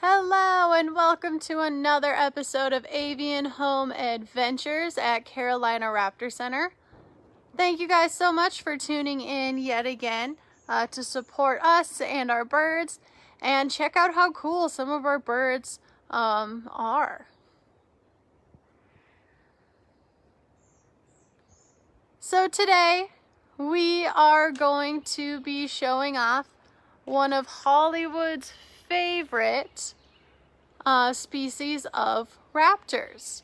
Hello and welcome to another episode of Avian Home Adventures at Carolina Raptor Center. Thank you guys so much for tuning in yet again to support us and our birds, and check out how cool some of our birds are. So today we are going to be showing off one of Hollywood's favorite species of raptors.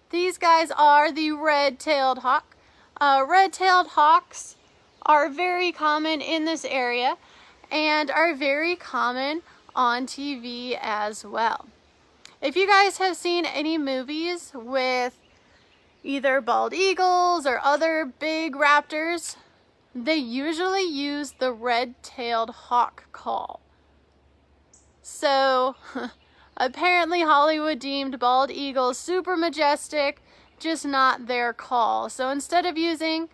These guys are the red-tailed hawk. Red-tailed hawks are very common in this area and are very common on TV as well. If you guys have seen any movies with either bald eagles or other big raptors, they usually use the red-tailed hawk call. So apparently Hollywood deemed bald eagles super majestic, just not their call. So instead of using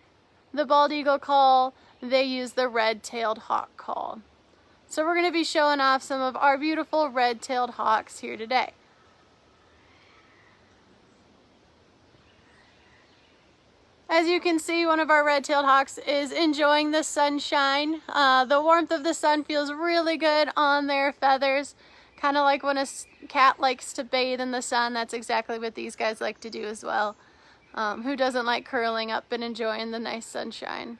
the bald eagle call, they use the red-tailed hawk call. So we're going to be showing off some of our beautiful red-tailed hawks here today. As you can see, one of our red-tailed hawks is enjoying the sunshine. The warmth of the sun feels really good on their feathers. Kind of like when a cat likes to bathe in the sun, that's exactly what these guys like to do as well. Who doesn't like curling up and enjoying the nice sunshine?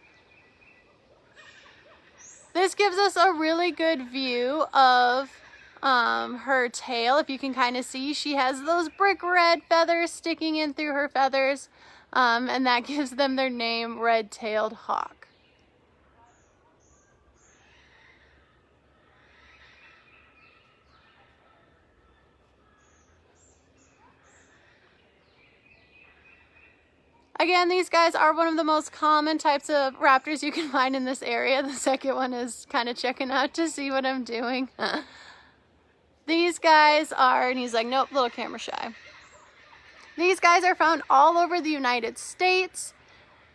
This gives us a really good view of her tail. If you can kind of see, she has those brick red feathers sticking in through her feathers. And that gives them their name, red-tailed hawk. Again, these guys are one of the most common types of raptors you can find in this area. The second one is kind of checking out to see what I'm doing. These guys are, and he's like, nope, little camera shy. These guys are found all over the United States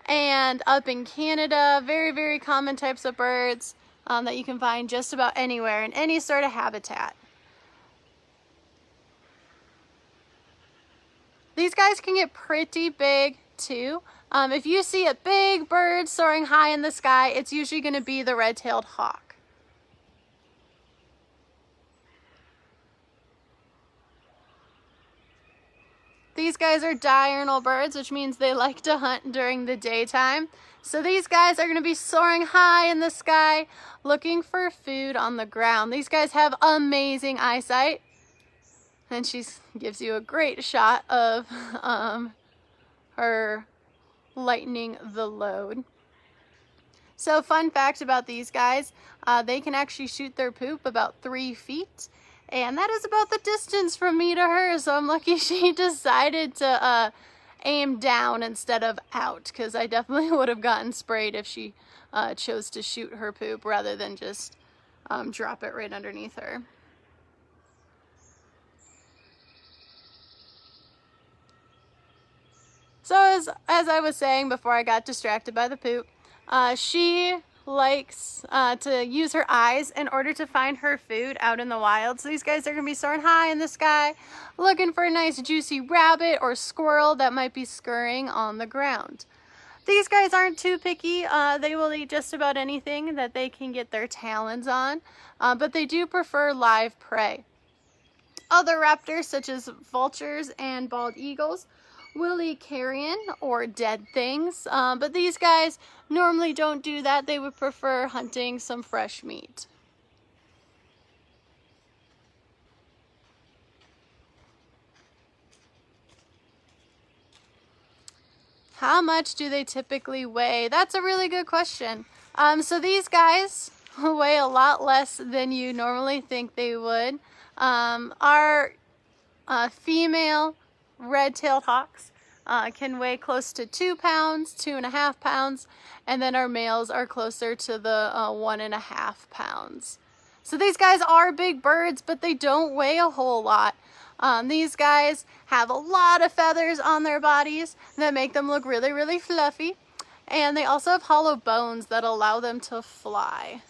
and up in Canada. Very, very common types of birds that you can find just about anywhere in any sort of habitat. These guys can get pretty big too. If you see a big bird soaring high in the sky, it's usually going to be the red-tailed hawk. These guys are diurnal birds, which means they like to hunt during the daytime. So these guys are going to be soaring high in the sky, looking for food on the ground. These guys have amazing eyesight. And she gives you a great shot of her lightening the load. So fun fact about these guys, they can actually shoot their poop about 3 feet. And that is about the distance from me to her, so I'm lucky she decided to aim down instead of out, because I definitely would have gotten sprayed if she chose to shoot her poop rather than just drop it right underneath her. So as I was saying before I got distracted by the poop, she likes to use her eyes in order to find her food out in the wild. So these guys are going to be soaring high in the sky, looking for a nice juicy rabbit or squirrel that might be scurrying on the ground. These guys aren't too picky. They will eat just about anything that they can get their talons on, but they do prefer live prey. Other raptors, such as vultures and bald eagles, will eat carrion or dead things, but these guys normally don't do that. They would prefer hunting some fresh meat. How much do they typically weigh? That's a really good question. So these guys weigh a lot less than you normally think they would. Our female red-tailed hawks can weigh close to 2 pounds, 2.5 pounds, and then our males are closer to the 1.5 pounds. So these guys are big birds, but they don't weigh a whole lot. These guys have a lot of feathers on their bodies that make them look really, really fluffy. And they also have hollow bones that allow them to fly.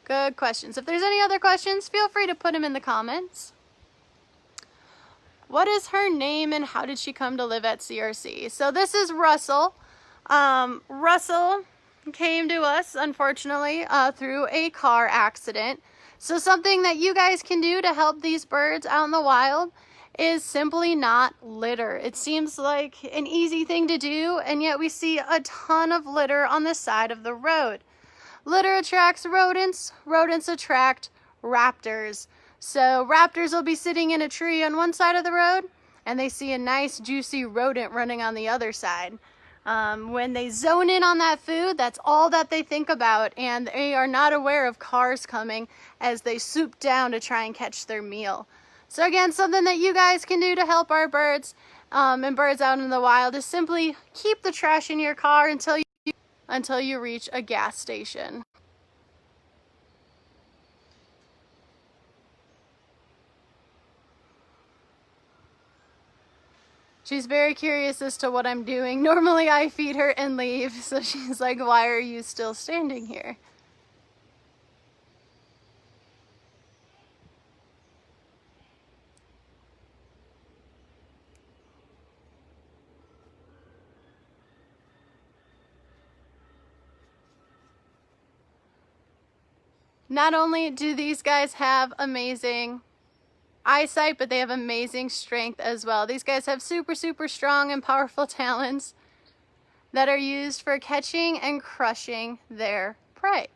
Good questions. If there's any other questions, feel free to put them in the comments. What is her name and how did she come to live at CRC? So this is Russell. Russell came to us, unfortunately, through a car accident. So something that you guys can do to help these birds out in the wild is simply not litter. It seems like an easy thing to do, and yet we see a ton of litter on the side of the road. Litter attracts rodents, rodents attract raptors. So raptors will be sitting in a tree on one side of the road, and they see a nice juicy rodent running on the other side. When they zone in on that food, that's all that they think about, and they are not aware of cars coming as they swoop down to try and catch their meal. So again, something that you guys can do to help our birds and birds out in the wild is simply keep the trash in your car until you reach a gas station. She's very curious as to what I'm doing. Normally I feed her and leave, so she's like, why are you still standing here? Not only do these guys have amazing eyesight, but they have amazing strength as well. These guys have super strong and powerful talons that are used for catching and crushing their prey.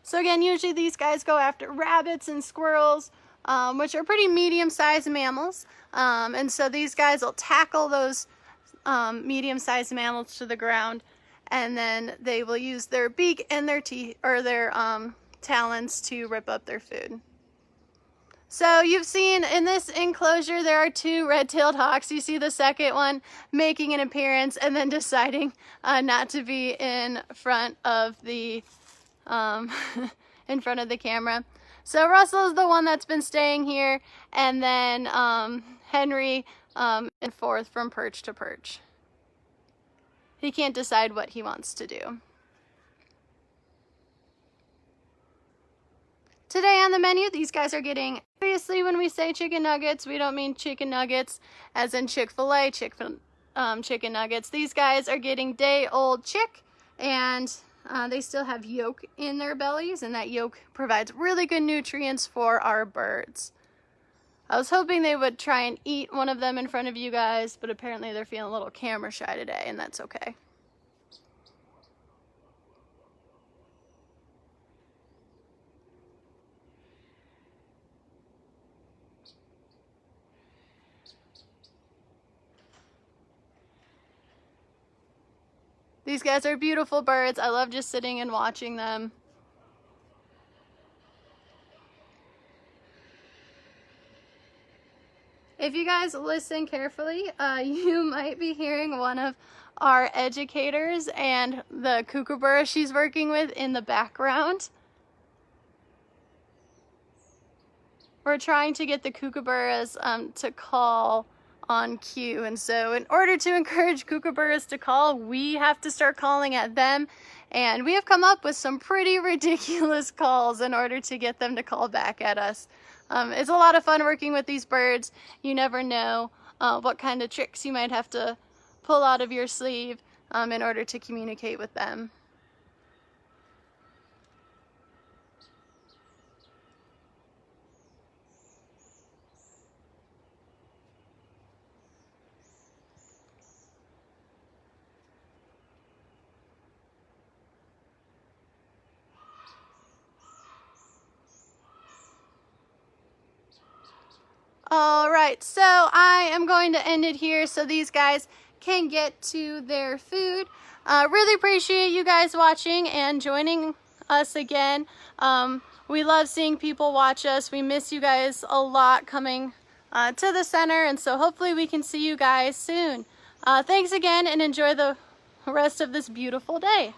So again, usually these guys go after rabbits and squirrels, which are pretty medium-sized mammals. And so these guys will tackle those medium-sized mammals to the ground, and then they will use their beak and their teeth or their talons to rip up their food. So you've seen in this enclosure there are two red-tailed hawks. You see the second one making an appearance and then deciding not to be in front of the in front of the camera. So Russell is the one that's been staying here, and then Henry and forth from perch to perch. He can't decide what he wants to do. Today on the menu, these guys are getting, obviously when we say chicken nuggets, we don't mean chicken nuggets as in Chick-fil-A chicken nuggets. These guys are getting day-old chick, and they still have yolk in their bellies, and that yolk provides really good nutrients for our birds. I was hoping they would try and eat one of them in front of you guys, but apparently they're feeling a little camera shy today, and that's okay. These guys are beautiful birds. I love just sitting and watching them. If you guys listen carefully, you might be hearing one of our educators and the kookaburra she's working with in the background. We're trying to get the kookaburras to call on cue, and so in order to encourage kookaburras to call, we have to start calling at them, and we have come up with some pretty ridiculous calls in order to get them to call back at us. It's a lot of fun working with these birds. You never know what kind of tricks you might have to pull out of your sleeve in order to communicate with them. Alright, so I am going to end it here so these guys can get to their food. Really appreciate you guys watching and joining us again. We love seeing people watch us. We miss you guys a lot coming to the center, and so hopefully we can see you guys soon. Thanks again, and enjoy the rest of this beautiful day.